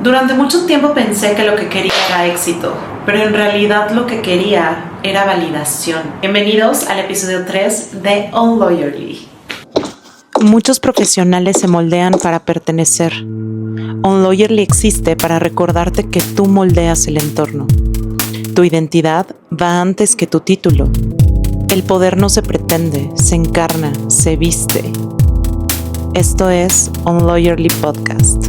Durante mucho tiempo pensé que lo que quería era éxito, pero en realidad lo que quería era validación. Bienvenidos al episodio 3 de Unlawyerly. Muchos profesionales se moldean para pertenecer. Unlawyerly existe para recordarte que tú moldeas el entorno. Tu identidad va antes que tu título. El poder no se pretende, se encarna, se viste. Esto es Unlawyerly Podcast.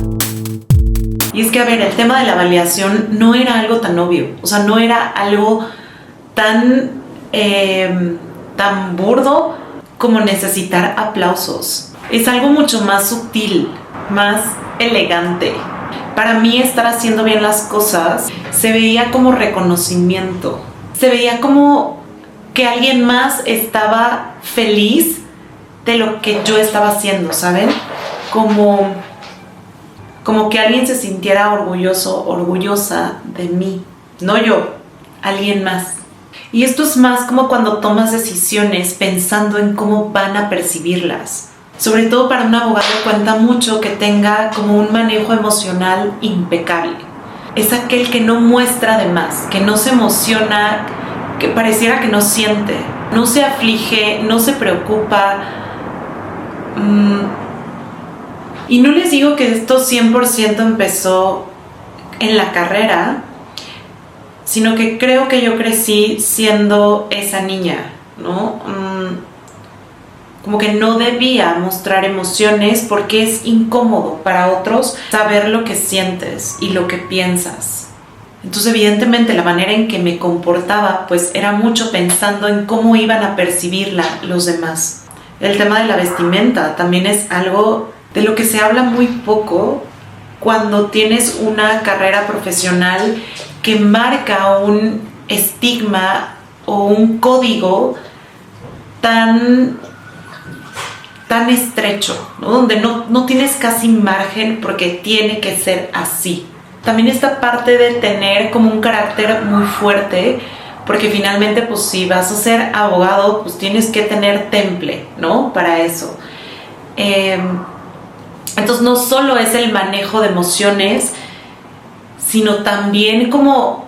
Y es que, el tema de la validación no era algo tan obvio. O sea, no era algo tan burdo como necesitar aplausos. Es algo mucho más sutil, más elegante. Para mí, estar haciendo bien las cosas se veía como reconocimiento. Se veía como que alguien más estaba feliz de lo que yo estaba haciendo, ¿saben? Como que alguien se sintiera orgulloso, orgullosa de mí. No yo, alguien más. Y esto es más como cuando tomas decisiones pensando en cómo van a percibirlas. Sobre todo para un abogado cuenta mucho que tenga como un manejo emocional impecable. Es aquel que no muestra de más, que no se emociona, que pareciera que no siente, no se aflige, no se preocupa. Y no les digo que esto 100% empezó en la carrera, sino que creo que yo crecí siendo esa niña, ¿no? Como que no debía mostrar emociones porque es incómodo para otros saber lo que sientes y lo que piensas. Entonces, evidentemente, la manera en que me comportaba, pues era mucho pensando en cómo iban a percibirla los demás. El tema de la vestimenta también es algo de lo que se habla muy poco cuando tienes una carrera profesional que marca un estigma o un código tan estrecho, ¿no? Donde no tienes casi margen porque tiene que ser así. También esta parte de tener como un carácter muy fuerte, porque finalmente pues si vas a ser abogado pues tienes que tener temple, ¿no? Para eso. Entonces no solo es el manejo de emociones, sino también como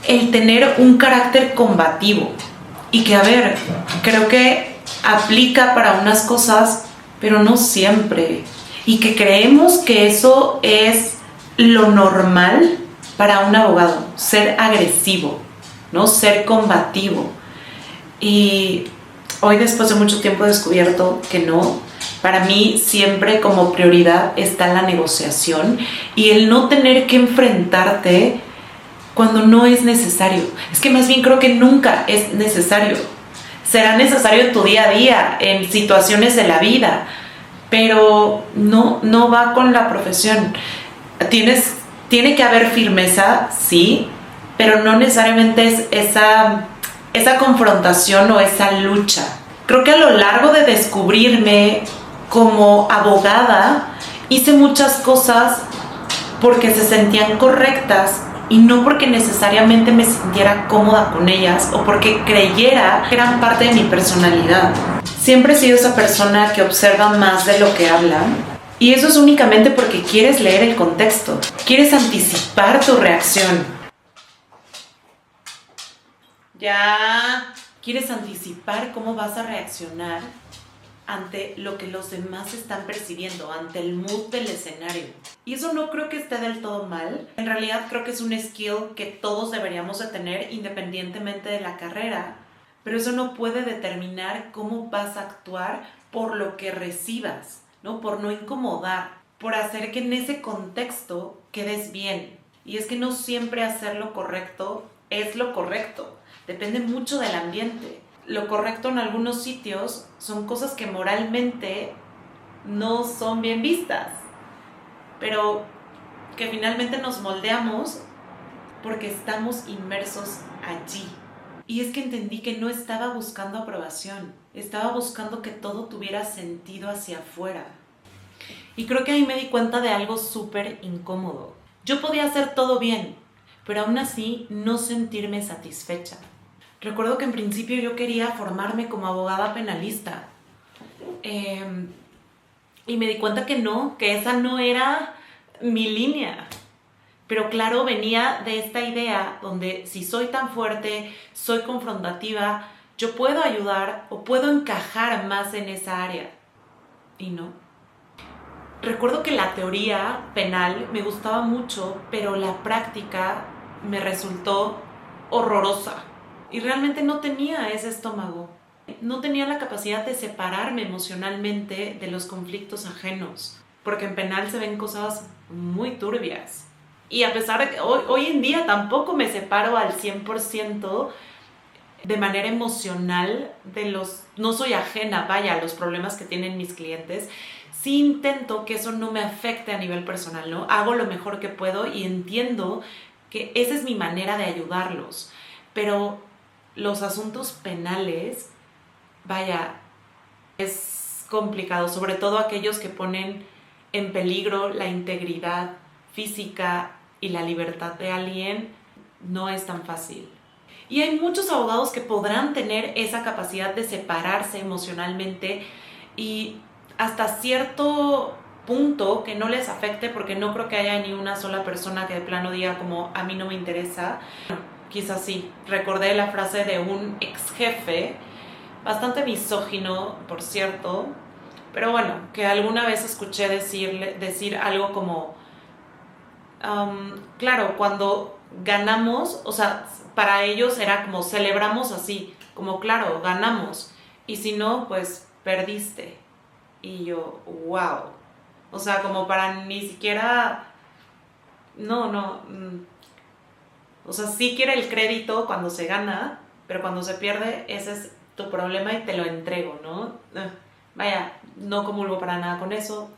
el tener un carácter combativo. Y que, creo que aplica para unas cosas, pero no siempre. Y que creemos que eso es lo normal para un abogado, ser agresivo, ¿no? Ser combativo. Y hoy, después de mucho tiempo, he descubierto que no. Para mí siempre como prioridad está la negociación y el no tener que enfrentarte cuando no es necesario. Es que más bien creo que nunca es necesario. Será necesario en tu día a día, en situaciones de la vida, pero no va con la profesión. Tiene que haber firmeza, sí, pero no necesariamente es esa confrontación o esa lucha. Creo que a lo largo de descubrirme como abogada, hice muchas cosas porque se sentían correctas y no porque necesariamente me sintiera cómoda con ellas o porque creyera que eran parte de mi personalidad. Siempre he sido esa persona que observa más de lo que habla, y eso es únicamente porque quieres leer el contexto, quieres anticipar tu reacción. Ya quieres anticipar cómo vas a reaccionar ante lo que los demás están percibiendo, ante el mood del escenario. Y eso no creo que esté del todo mal. En realidad creo que es un skill que todos deberíamos de tener independientemente de la carrera, pero eso no puede determinar cómo vas a actuar por lo que recibas, ¿no? Por no incomodar, por hacer que en ese contexto quedes bien. Y es que no siempre hacer lo correcto es lo correcto. Depende mucho del ambiente. Lo correcto en algunos sitios son cosas que moralmente no son bien vistas, pero que finalmente nos moldeamos porque estamos inmersos allí. Y es que entendí que no estaba buscando aprobación, estaba buscando que todo tuviera sentido hacia afuera. Y creo que ahí me di cuenta de algo súper incómodo. Yo podía hacer todo bien, pero aún así no sentirme satisfecha. Recuerdo que en principio yo quería formarme como abogada penalista. Y me di cuenta que esa no era mi línea. Pero claro, venía de esta idea donde si soy tan fuerte, soy confrontativa, yo puedo ayudar o puedo encajar más en esa área. Y no. Recuerdo que la teoría penal me gustaba mucho, pero la práctica me resultó horrorosa. Y realmente no tenía ese estómago. No tenía la capacidad de separarme emocionalmente de los conflictos ajenos. Porque en penal se ven cosas muy turbias. Y a pesar de que hoy en día tampoco me separo al 100% de manera emocional de los... No soy ajena, vaya, a los problemas que tienen mis clientes. Sí intento que eso no me afecte a nivel personal, ¿no? Hago lo mejor que puedo y entiendo que esa es mi manera de ayudarlos. Pero los asuntos penales, vaya, es complicado, sobre todo aquellos que ponen en peligro la integridad física y la libertad de alguien, no es tan fácil. Y hay muchos abogados que podrán tener esa capacidad de separarse emocionalmente y hasta cierto punto que no les afecte, porque no creo que haya ni una sola persona que de plano diga como a mí no me interesa. Bueno, quizás sí. Recordé la frase de un ex jefe, bastante misógino, por cierto, pero bueno, que alguna vez escuché decir algo como, claro, cuando ganamos, o sea, para ellos era como celebramos así, como claro, ganamos, y si no, pues perdiste. Y yo, wow, o sea, como para ni siquiera, no, o sea, sí quiere el crédito cuando se gana, pero cuando se pierde, ese es tu problema y te lo entrego, ¿no? Vaya, no comulgo para nada con eso,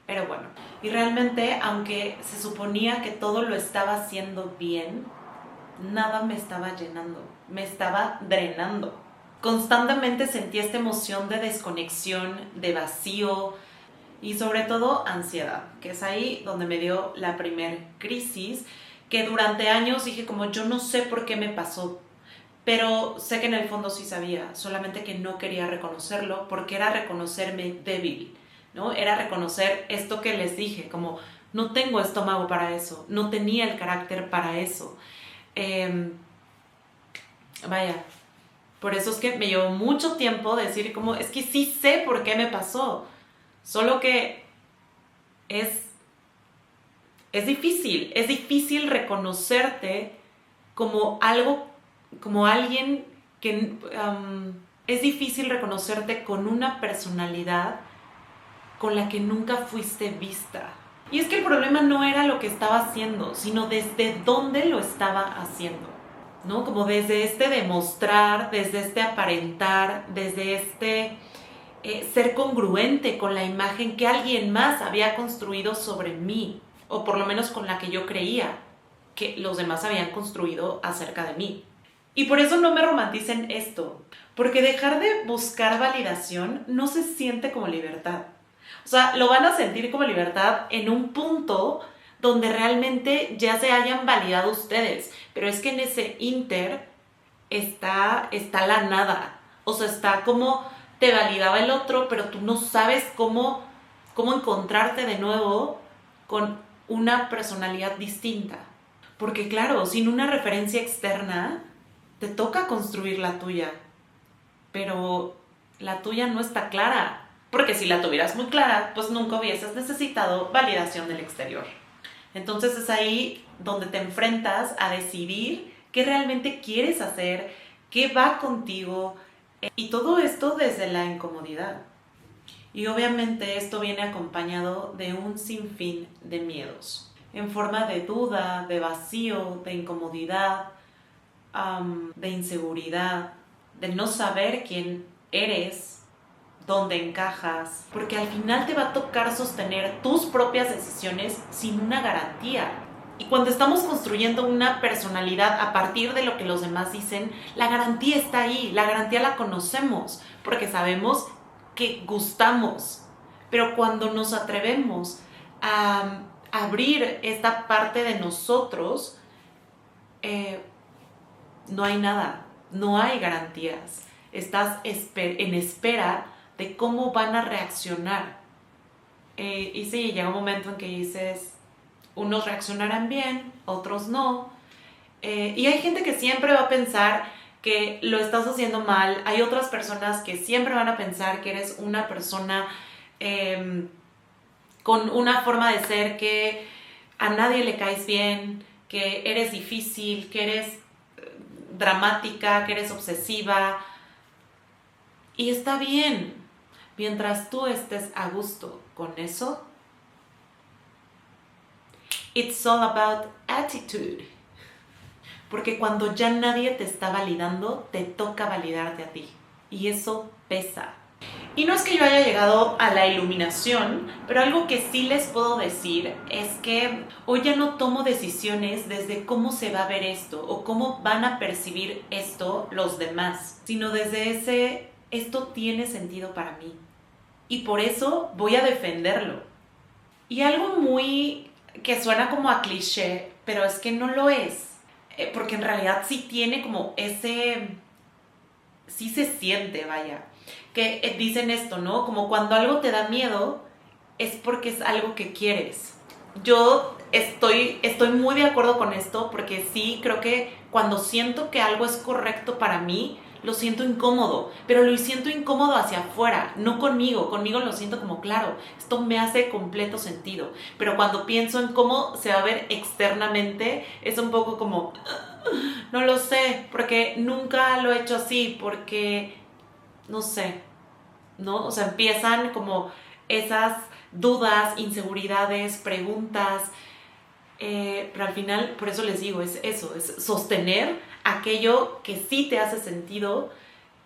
pero bueno. Y realmente, aunque se suponía que todo lo estaba haciendo bien, nada me estaba llenando, me estaba drenando. Constantemente sentí esta emoción de desconexión, de vacío y sobre todo ansiedad, que es ahí donde me dio la primer crisis, que durante años dije como yo no sé por qué me pasó, pero sé que en el fondo sí sabía, solamente que no quería reconocerlo porque era reconocerme débil, ¿no? Era reconocer esto que les dije, como no tengo estómago para eso, no tenía el carácter para eso. Vaya, por eso es que me llevó mucho tiempo decir como, es que sí sé por qué me pasó, solo que es difícil reconocerte como algo, como alguien que... es difícil reconocerte con una personalidad con la que nunca fuiste vista. Y es que el problema no era lo que estaba haciendo, sino desde dónde lo estaba haciendo, ¿no? Como desde este demostrar, desde este aparentar, desde este ser congruente con la imagen que alguien más había construido sobre mí, o por lo menos con la que yo creía que los demás habían construido acerca de mí. Y por eso no me romanticen esto, porque dejar de buscar validación no se siente como libertad. O sea, lo van a sentir como libertad en un punto donde realmente ya se hayan validado ustedes, pero es que en ese inter está la nada, o sea, está como te validaba el otro, pero tú no sabes cómo encontrarte de nuevo con una personalidad distinta. Porque claro, sin una referencia externa, te toca construir la tuya, pero la tuya no está clara, porque si la tuvieras muy clara, pues nunca hubieses necesitado validación del exterior. Entonces es ahí donde te enfrentas a decidir qué realmente quieres hacer, qué va contigo, y todo esto desde la incomodidad. Y obviamente esto viene acompañado de un sinfín de miedos, en forma de duda, de vacío, de incomodidad, de inseguridad, de no saber quién eres, dónde encajas, porque al final te va a tocar sostener tus propias decisiones sin una garantía. Y cuando estamos construyendo una personalidad a partir de lo que los demás dicen, la garantía está ahí, la garantía la conocemos, porque sabemos que gustamos. Pero cuando nos atrevemos a abrir esta parte de nosotros, no hay nada, no hay garantías. Estás en espera de cómo van a reaccionar. Y sí, llega un momento en que dices, Unos reaccionarán bien, otros no. Y hay gente que siempre va a pensar que lo estás haciendo mal. Hay otras personas que siempre van a pensar que eres una persona con una forma de ser que a nadie le caes bien, que eres difícil, que eres dramática, que eres obsesiva. Y está bien, mientras tú estés a gusto con eso. It's all about attitude. Porque cuando ya nadie te está validando, te toca validarte a ti. Y eso pesa. Y no es que yo haya llegado a la iluminación, pero algo que sí les puedo decir es que hoy ya no tomo decisiones desde cómo se va a ver esto o cómo van a percibir esto los demás, sino desde esto tiene sentido para mí. Y por eso voy a defenderlo. Y algo muy que suena como a cliché, pero es que no lo es. Porque en realidad sí tiene como sí se siente, vaya. Que dicen esto, ¿no? Como cuando algo te da miedo, es porque es algo que quieres. Yo estoy muy de acuerdo con esto, porque sí creo que cuando siento que algo es correcto para mí, lo siento incómodo, pero lo siento incómodo hacia afuera, no conmigo. Conmigo lo siento como, claro, esto me hace completo sentido. Pero cuando pienso en cómo se va a ver externamente, es un poco como, no lo sé, porque nunca lo he hecho así, porque, no sé, ¿no? O sea, empiezan como esas dudas, inseguridades, preguntas, pero al final, por eso les digo, es eso, es sostener aquello que sí te hace sentido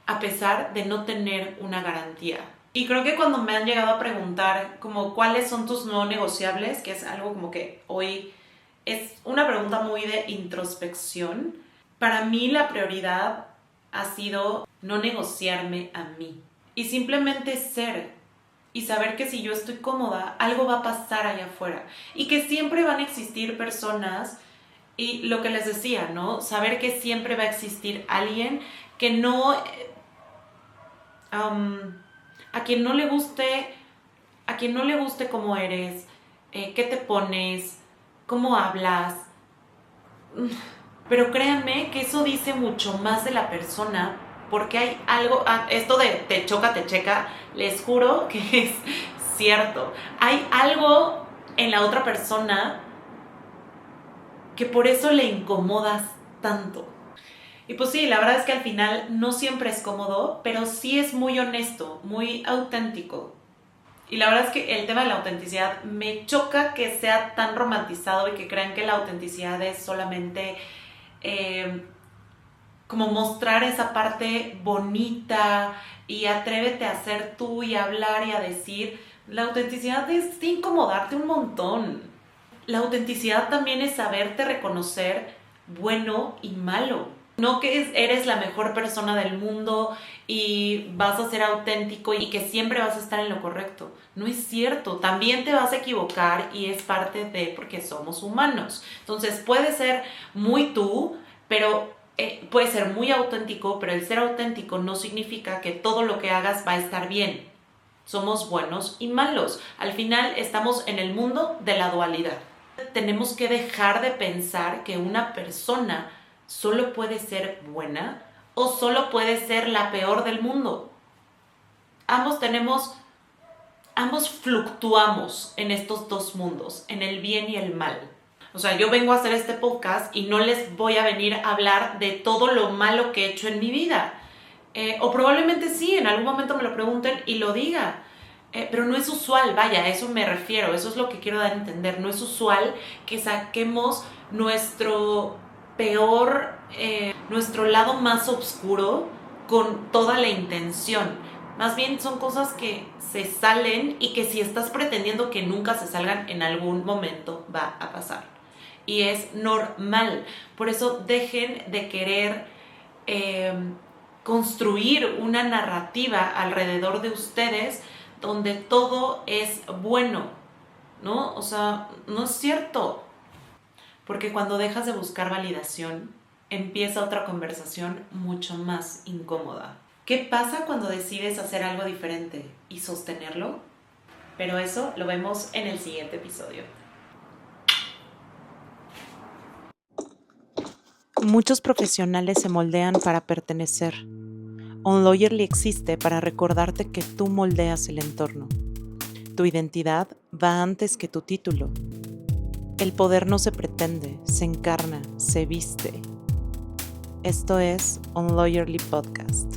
a pesar de no tener una garantía. Y creo que cuando me han llegado a preguntar como cuáles son tus no negociables, que es algo como que hoy es una pregunta muy de introspección, para mí la prioridad ha sido no negociarme a mí y simplemente ser y saber que si yo estoy cómoda, algo va a pasar allá afuera y que siempre van a existir personas. Y lo que les decía, ¿no? Saber que siempre va a existir alguien que no, a quien no le guste, cómo eres, qué te pones, cómo hablas. Pero créanme que eso dice mucho más de la persona, porque hay algo, esto de te choca, te checa, les juro que es cierto. Hay algo en la otra persona que por eso le incomodas tanto. Y pues sí, la verdad es que al final no siempre es cómodo, pero sí es muy honesto, muy auténtico. Y la verdad es que el tema de la autenticidad me choca que sea tan romantizado y que crean que la autenticidad es solamente como mostrar esa parte bonita y atrévete a ser tú y a hablar y a decir. La autenticidad es incomodarte un montón. La autenticidad también es saberte reconocer bueno y malo. No que eres la mejor persona del mundo y vas a ser auténtico y que siempre vas a estar en lo correcto. No es cierto. También te vas a equivocar y es parte de porque somos humanos. Entonces puede ser muy tú, pero puede ser muy auténtico, pero el ser auténtico no significa que todo lo que hagas va a estar bien. Somos buenos y malos. Al final estamos en el mundo de la dualidad. Tenemos que dejar de pensar que una persona solo puede ser buena o solo puede ser la peor del mundo. Ambos fluctuamos en estos dos mundos, en el bien y el mal. O sea, yo vengo a hacer este podcast y no les voy a venir a hablar de todo lo malo que he hecho en mi vida. O probablemente sí, en algún momento me lo pregunten y lo diga. Pero no es usual, vaya, a eso me refiero, eso es lo que quiero dar a entender. No es usual que saquemos nuestro peor, nuestro lado más oscuro con toda la intención. Más bien son cosas que se salen y que si estás pretendiendo que nunca se salgan, en algún momento va a pasar. Y es normal. Por eso dejen de querer construir una narrativa alrededor de ustedes donde todo es bueno, ¿no? O sea, no es cierto. Porque cuando dejas de buscar validación, empieza otra conversación mucho más incómoda. ¿Qué pasa cuando decides hacer algo diferente y sostenerlo? Pero eso lo vemos en el siguiente episodio. Muchos profesionales se moldean para pertenecer. Unlawyerly existe para recordarte que tú moldeas el entorno. Tu identidad va antes que tu título. El poder no se pretende, se encarna, se viste. Esto es Unlawyerly Podcast.